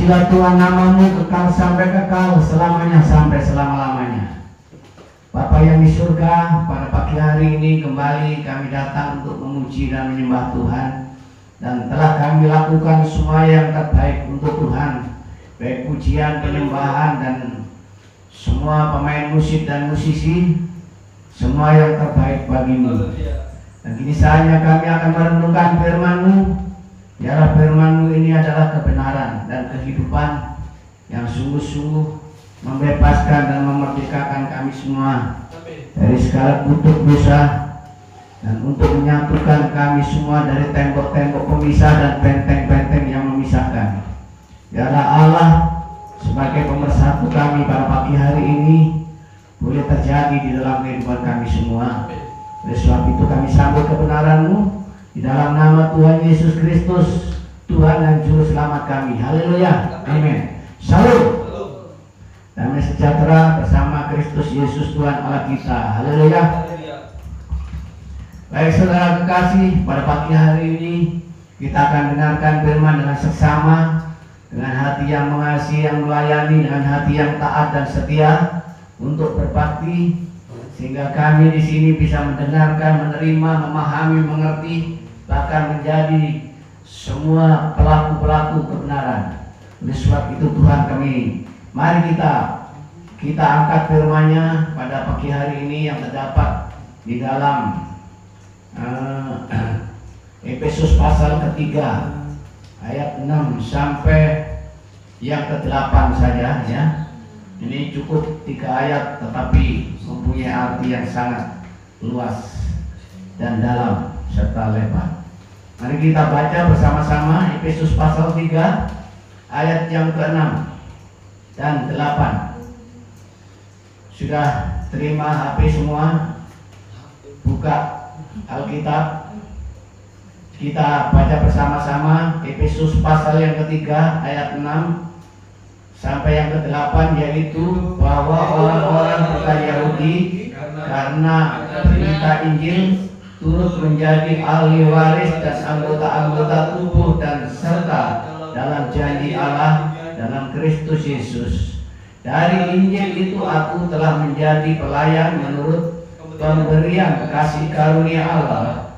Terpujilah Tuhan, namamu kekal sampai kekal, selamanya sampai selama-lamanya. Bapa yang di surga, pada pagi hari ini kembali kami datang untuk memuji dan menyembah Tuhan. Dan telah kami lakukan semua yang terbaik untuk Tuhan, baik pujian, penyembahan, dan semua pemain musik dan musisi, semua yang terbaik bagimu. Dan kini saatnya kami akan merenungkan firman-Mu. Biarlah firman-Mu ini adalah kebenaran dan kehidupan yang sungguh-sungguh membebaskan dan memerdekakan kami semua dari segala kutuk dosa, dan untuk menyatukan kami semua dari tembok-tembok pemisah dan benteng-benteng yang memisahkan. Biarlah Allah sebagai pemersatu kami pada pagi hari ini boleh terjadi di dalam kehidupan kami semua. Oleh sebab itu kami sambut kebenaran-Mu di dalam nama Tuhan Yesus Kristus, Tuhan dan Juru Selamat kami. Haleluya, amin. Shalom. Damai sejahtera bersama Kristus Yesus Tuhan Allah kita. Haleluya. Baik saudara kekasih, pada pagi hari ini kita akan dengarkan firman dengan seksama, dengan hati yang mengasihi, yang melayani, dengan hati yang taat dan setia untuk berbakti, sehingga kami di sini bisa mendengarkan, menerima, memahami, mengerti, bahkan menjadi semua pelaku-pelaku kebenaran. Oleh sebab itu Tuhan kami, mari kita angkat firman-Nya pada pagi hari ini yang terdapat di dalam Efesus pasal ketiga ayat 6 sampai yang ke-8 saja ya. Ini cukup 3 ayat tetapi mempunyai arti yang sangat luas dan dalam serta lebar. Mari kita baca bersama-sama Efesus pasal 3 ayat yang ke-6 dan 8. Sudah terima HP semua? Buka Alkitab. Kita baca bersama-sama Efesus pasal yang ketiga ayat 6 sampai yang ke-8, yaitu bahwa orang-orang bukan Yahudi karena berita Injil turut menjadi ahli waris dan anggota-anggota tubuh dan serta dalam janji Allah dalam Kristus Yesus. Dari Injil itu aku telah menjadi pelayan menurut pemberian kasih karunia Allah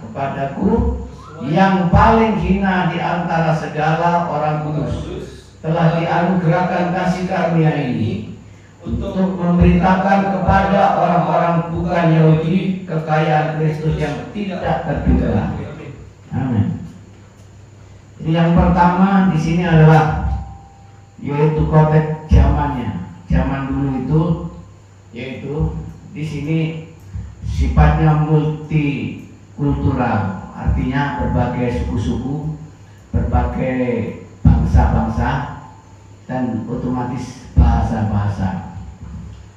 kepadaku yang paling hina di antara segala orang kudus. Telah dianugerahkan kasih karunia ini untuk memberitakan kepada orang-orang bukan Yahudi kekayaan Kristus yang tidak terduga. Amin. Jadi yang pertama di sini adalah yaitu konteks zamannya. Zaman dulu itu yaitu di sini sifatnya multikultural, artinya berbagai suku-suku, berbagai bangsa-bangsa, dan otomatis bahasa-bahasa.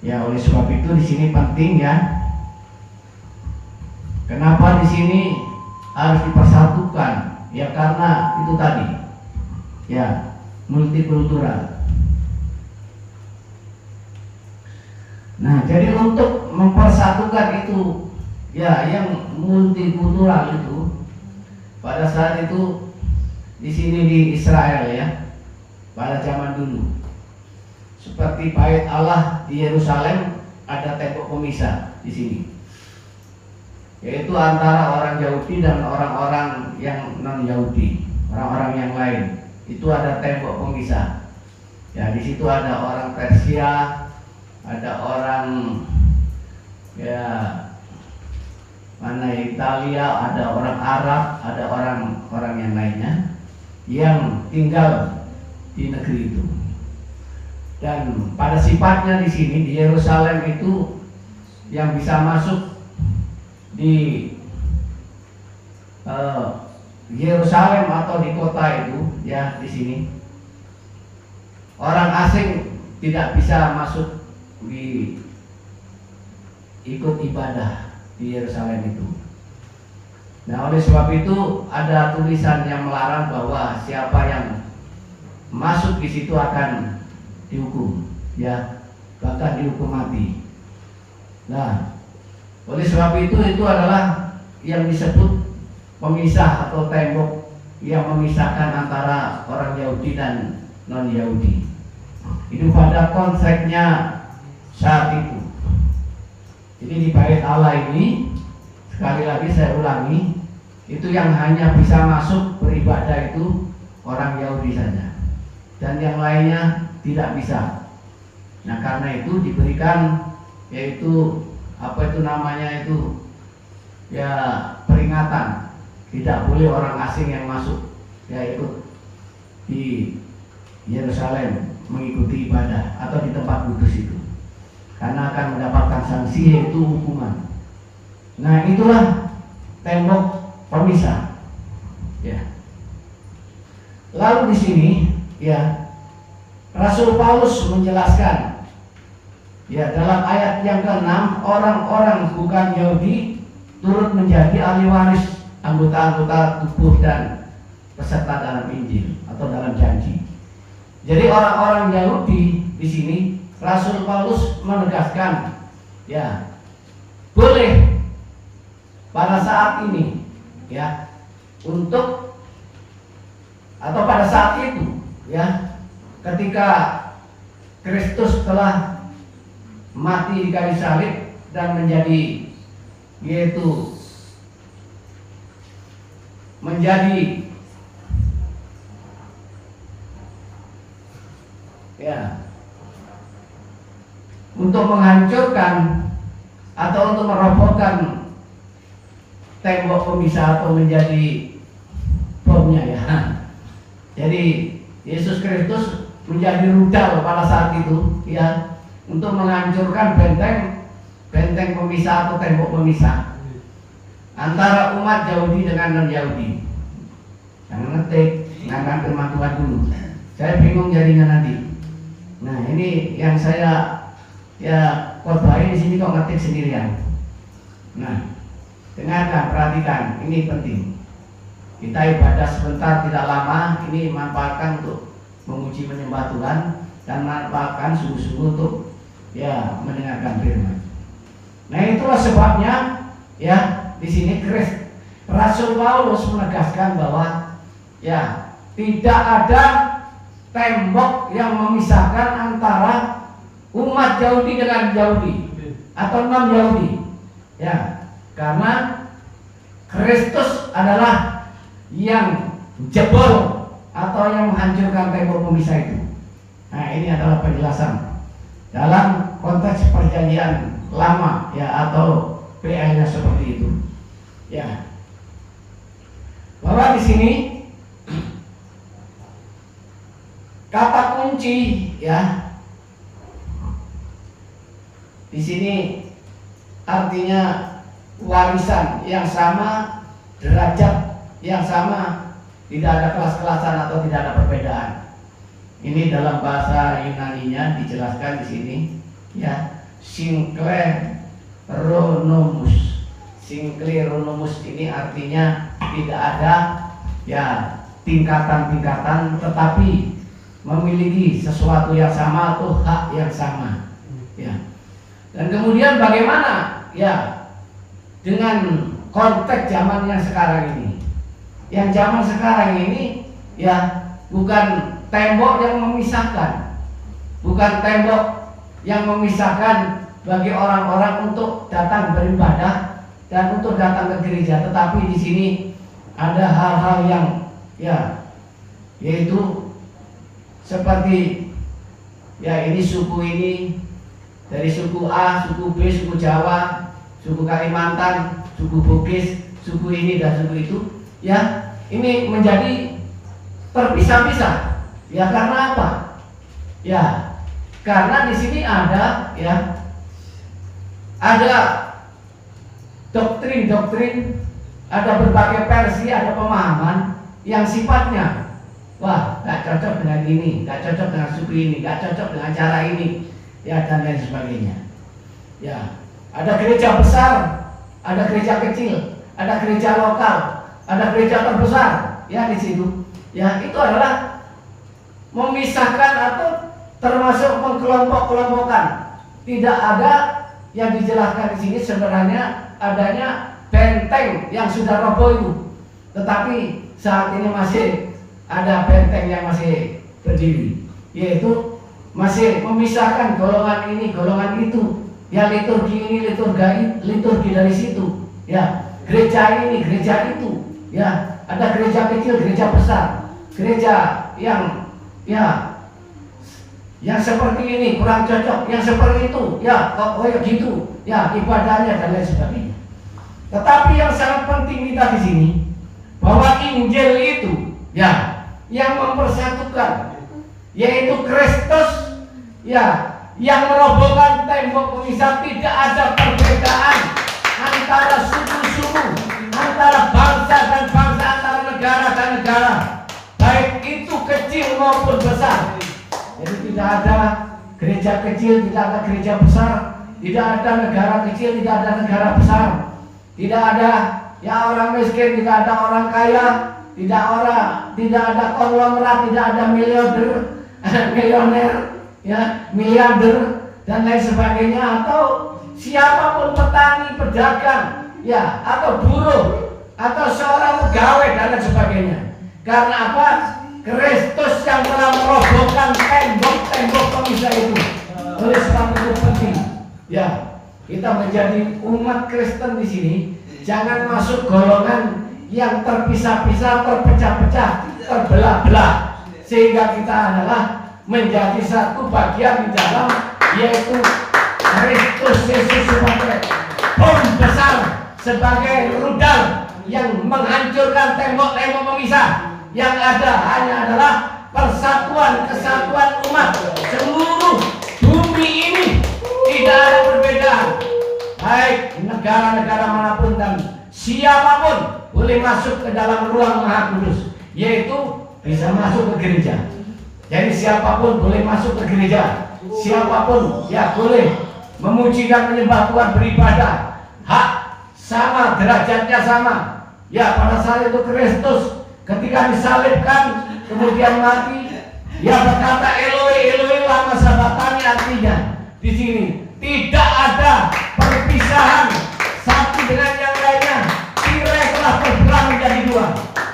Ya, oleh sebab itu di sini penting ya. Kenapa di sini harus dipersatukan? Ya karena itu tadi. Ya, multikultural. Nah, jadi untuk mempersatukan itu ya yang multikultural itu pada saat itu di sini di Israel ya, pada zaman dulu. Seperti bait Allah di Yerusalem ada tembok pemisah di sini. Yaitu antara orang Yahudi dan orang-orang yang non-Yahudi, orang-orang yang lain. Itu ada tembok pemisah. Ya, di situ ada orang Persia, ada orang ya mana Italia, ada orang Arab, ada orang-orang yang lainnya yang tinggal di negeri itu. Dan pada sifatnya di sini di Yerusalem itu yang bisa masuk di Yerusalem atau di kota itu ya di sini orang asing tidak bisa masuk di ikut ibadah di Yerusalem itu. Nah, oleh sebab itu ada tulisan yang melarang bahwa siapa yang masuk di situ akan dihukum, ya, bahkan dihukum mati. Nah, oleh sebab itu adalah yang disebut pemisah atau tembok yang memisahkan antara orang Yahudi dan non-Yahudi. Itu pada kontraknya saat itu. Jadi di bait Allah ini, sekali lagi saya ulangi, itu yang hanya bisa masuk beribadah itu orang Yahudi saja, dan yang lainnya tidak bisa. Nah, karena itu diberikan yaitu apa itu namanya itu ya peringatan, tidak boleh orang asing yang masuk yaitu di Yerusalem mengikuti ibadah atau di tempat kudus itu, karena akan mendapatkan sanksi yaitu hukuman. Nah, itulah tembok pemisah. Ya. Lalu di sini ya Rasul Paulus menjelaskan ya dalam ayat yang ke-6, orang-orang bukan Yahudi turut menjadi ahli waris, anggota-anggota tubuh dan peserta dalam Injil atau dalam janji. Jadi orang-orang Yahudi di sini Rasul Paulus menegaskan ya boleh pada saat ini ya untuk atau pada saat itu ya ketika Kristus telah mati di kayu salib dan menjadi yaitu menjadi ya untuk menghancurkan atau untuk merobohkan tembok pemisah atau menjadi bomnya ya. Jadi Yesus Kristus menjadi rudal pada saat itu ya untuk menghancurkan benteng pemisah atau tembok pemisah antara umat Yahudi dengan non Yahudi. Jangan ngetik, ngangkat firman Tuhan dulu. Saya bingung jadinya nanti. Nah, ini yang saya ya khotbahin di sini kok ngetik sendirian. Nah, dengarkan, perhatikan, ini penting. Kita ibadah sebentar tidak lama, ini manfaatkan untuk memuji menyembah Tuhan dan manfaatkan sungguh-sungguh untuk ya mendengarkan firman. Nah, itulah sebabnya ya di sini Rasul Paulus menegaskan bahwa ya tidak ada tembok yang memisahkan antara umat Yahudi dengan Yahudi atau non Yahudi. Ya, karena Kristus adalah yang jebol atau yang menghancurkan tembok pemisah itu. Nah, ini adalah penjelasan dalam konteks perjanjian lama ya atau PL-nya seperti itu. Ya. Bahwa di sini kata kunci ya di sini artinya warisan yang sama, derajat yang sama, tidak ada kelas-kelasan atau tidak ada perbedaan. Ini dalam bahasa Yunani-nya dijelaskan di sini ya, sinkleronomus. Sinkleronomus ini artinya tidak ada ya tingkatan-tingkatan, tetapi memiliki sesuatu yang sama atau hak yang sama ya. Dan kemudian bagaimana ya dengan konteks zaman yang sekarang ini? Yang zaman sekarang ini ya bukan tembok yang memisahkan, bukan tembok yang memisahkan bagi orang-orang untuk datang beribadah dan untuk datang ke gereja, tetapi di sini ada hal-hal yang ya yaitu seperti ya ini suku ini dari suku A, suku B, suku Jawa, suku Kalimantan, suku Bugis, suku ini dan suku itu ya ini menjadi terpisah-pisah ya. Karena apa? Ya karena di sini ada ya ada doktrin-doktrin, ada berbagai versi, ada pemahaman yang sifatnya wah gak cocok dengan ini, gak cocok dengan suku ini, gak cocok dengan cara ini ya dan lain sebagainya. Ya ada gereja besar, ada gereja kecil, ada gereja lokal, ada gereja terbesar ya di situ. Ya itu adalah memisahkan atau termasuk mengkelompok-kelompokkan. Tidak ada yang dijelaskan di sini sebenarnya adanya benteng yang sudah roboh itu, tetapi saat ini masih ada benteng yang masih berdiri, yaitu masih memisahkan golongan ini, golongan itu. Ya, liturgi ini, liturgi dari situ. Ya, gereja ini, gereja itu. Ya, ada gereja kecil, gereja besar. Gereja yang seperti ini kurang cocok, yang seperti itu, ya, gitu. Ya, ibadahnya dan lain sebagainya. Tetapi yang sangat penting kita di sini bahwa Injil itu, ya, yang mempersatukan, yaitu Kristus, ya, yang merobohkan tembok pemisah. Tidak ada perbedaan antara suku-suku, antara bangsa dan bangsa, antara negara dan negara, baik itu kecil maupun besar. Jadi tidak ada gereja kecil, tidak ada gereja besar, tidak ada negara kecil, tidak ada negara besar, tidak ada ya orang miskin, tidak ada orang kaya, tidak ada konglomerat, tidak ada milioner, ya, miliarder dan lain sebagainya, atau siapapun petani, pedagang, ya, atau buruh, atau seorang pegawai dan lain sebagainya. Karena apa? Kristus yang telah merobohkan tembok-tembok pemisah itu. Oleh sebab itu penting, ya, kita menjadi umat Kristen di sini jangan masuk golongan yang terpisah-pisah, terpecah-pecah, terbelah-belah, sehingga kita adalah menjadi satu bagian di dalam, yaitu Kristus Yesus sebagai bom besar, sebagai rudal yang menghancurkan tembok-tembok pemisah. Yang ada hanya adalah persatuan, kesatuan umat seluruh bumi ini. Tidak ada perbedaan, baik negara-negara manapun dan siapapun boleh masuk ke dalam ruang Maha Kudus, yaitu bisa masuk ke gereja. Jadi siapapun boleh masuk ke gereja, siapapun ya boleh memuji dan menyembah Tuhan, beribadah, hak sama, derajatnya sama. Ya, pada saat itu Kristus ketika disalibkan kemudian mati, ya berkata Eloi Eloi lama sabachthani, artinya di sini tidak ada perpisahan satu dengan yang lainnya, tirai telah terbelah menjadi dua.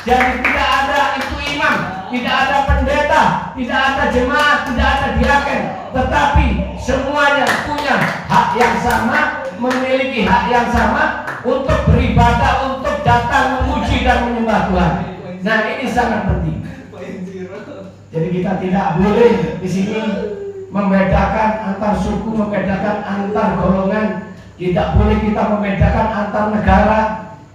Jadi tidak ada itu imam, tidak ada pendeta, tidak ada jemaat, tidak ada diaken, tetapi semuanya punya hak yang sama, memiliki hak yang sama untuk beribadah, untuk datang memuji dan menyembah Tuhan. Nah, ini sangat penting. Jadi kita tidak boleh di sini membedakan antar suku, membedakan antar golongan, tidak boleh kita membedakan antar negara.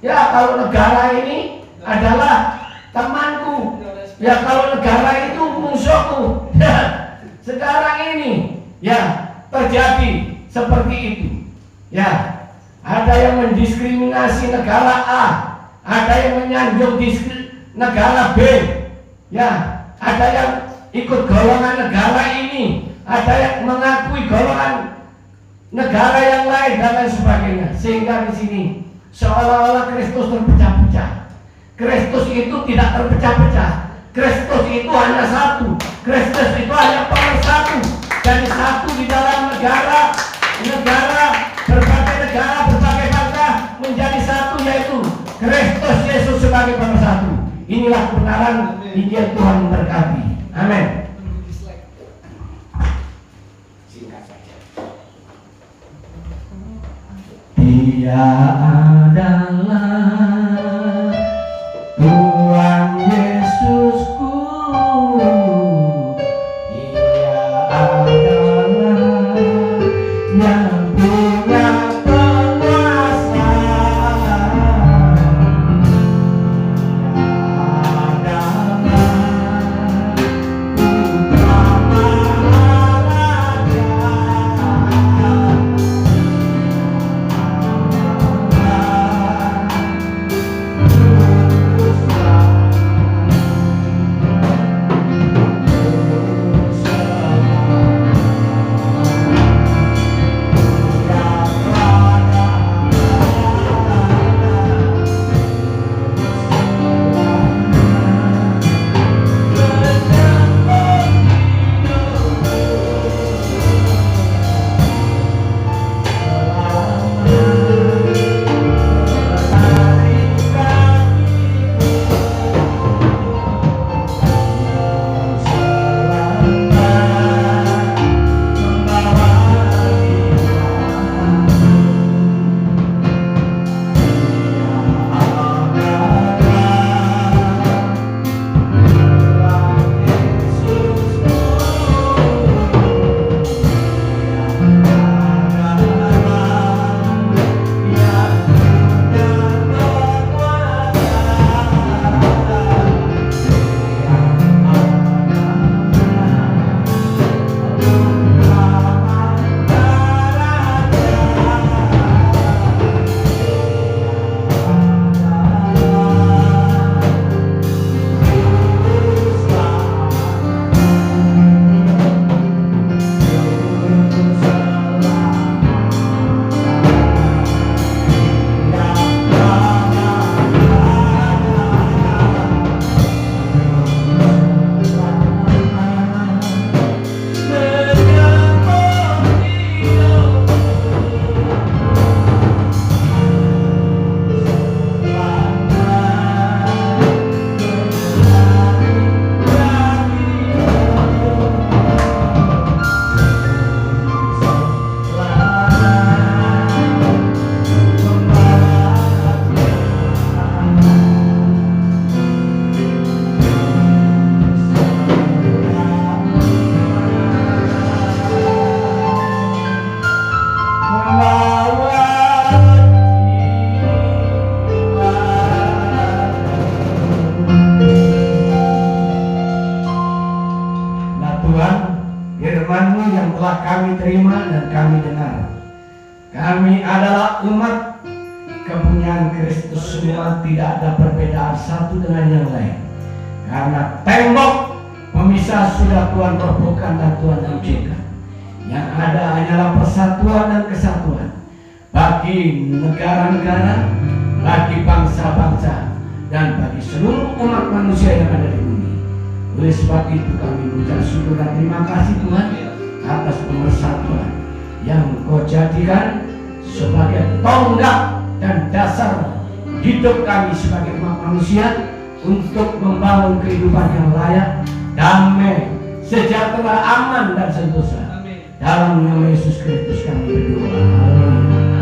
Ya, kalau negara ini adalah temanku, ya kalau negara itu musuhku. Sekarang ini ya terjadi seperti itu. Ya, ada yang mendiskriminasi negara A, ada yang menyanjung negara B, ya, ada yang ikut golongan negara ini, ada yang mengakui golongan negara yang lain dan lain sebagainya. Sehingga di sini seolah-olah Kristus terpecah-pecah. Kristus itu tidak terpecah-pecah. Kristus itu hanya satu. Kristus itu hanya pemersatu. Jadi satu di dalam negara, berbagai bangsa menjadi satu, yaitu Kristus Yesus sebagai pemersatu. Inilah kebenaran Injil. Tuhan memberkati. Amin. Dia adalah Tuhan Yesusku. Dia adalah yang punya kuasa. Dia adalah mendengar. Kami adalah umat kepunyaan Kristus semua, tidak ada perbedaan satu dengan yang lain. Karena tembok pemisah sudah Tuhan robohkan dan Tuhan hancurkan. Yang ada hanyalah persatuan dan kesatuan bagi negara-negara, bagi bangsa-bangsa, dan bagi seluruh umat manusia yang ada di bumi. Oleh sebab itu kami mengucap syukur dan terima kasih Tuhan atas pemersatuan yang Kau jadikan sebagai tonggak dan dasar hidup kami sebagai umat manusia untuk membangun kehidupan yang layak, damai, sejahtera, aman dan sentosa. Dalam nama Yesus Kristus kami berdoa. Amin.